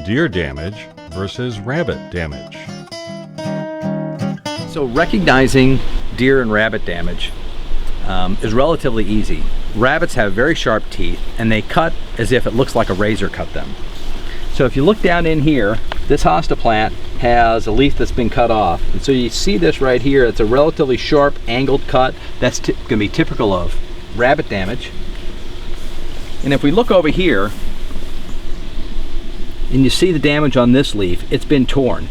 deer damage versus rabbit damage. So recognizing deer and rabbit damage is relatively easy. Rabbits have very sharp teeth and they cut as if it looks like a razor cut them. So if you look down in here, this hosta plant has a leaf that's been cut off. And so you see this right here, it's a relatively sharp angled cut. That's going to be typical of rabbit damage. And if we look over here, and you see the damage on this leaf, it's been torn.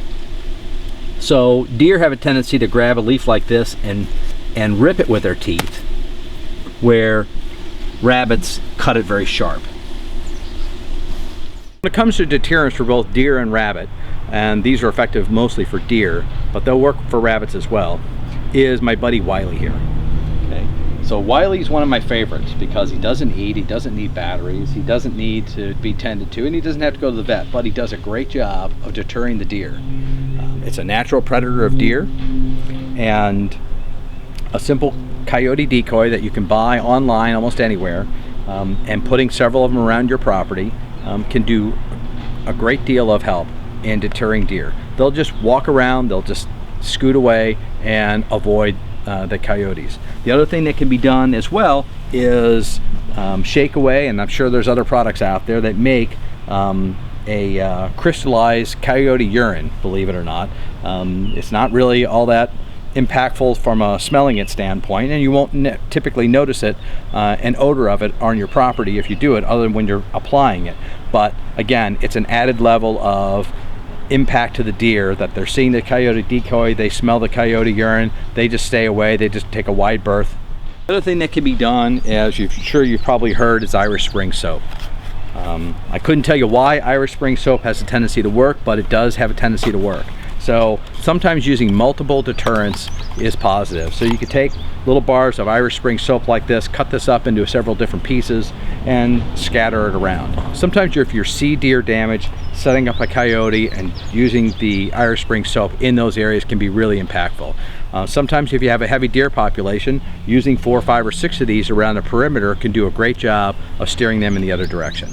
So deer have a tendency to grab a leaf like this and rip it with their teeth, where rabbits cut it very sharp. When it comes to deterrents for both deer and rabbit, and these are effective mostly for deer, but they'll work for rabbits as well, is my buddy Wiley here. Okay. So Wiley's one of my favorites because he doesn't eat, he doesn't need batteries, he doesn't need to be tended to, and he doesn't have to go to the vet, but he does a great job of deterring the deer. It's a natural predator of deer, and a simple coyote decoy that you can buy online almost anywhere, and putting several of them around your property can do a great deal of help in deterring deer. They'll just walk around, they'll just scoot away and avoid the coyotes. The other thing that can be done as well is shake away, and I'm sure there's other products out there that make a crystallized coyote urine, believe it or not. It's not really all that impactful from a smelling it standpoint, and you won't typically notice it, an odor of it on your property if you do it, other than when you're applying it. But again, it's an added level of impact to the deer that they're seeing the coyote decoy, they smell the coyote urine, they just stay away, they just take a wide berth. The other thing that can be done, as you've probably heard, is Irish Spring soap. I couldn't tell you why Irish Spring soap has a tendency to work, but it does have a tendency to work. So sometimes using multiple deterrents is positive. So you could take little bars of Irish Spring soap like this, cut this up into several different pieces, and scatter it around. Sometimes if you see deer damage, setting up a coyote and using the Irish Spring soap in those areas can be really impactful. Sometimes if you have a heavy deer population, using 4, 5, or 6 of these around the perimeter can do a great job of steering them in the other direction.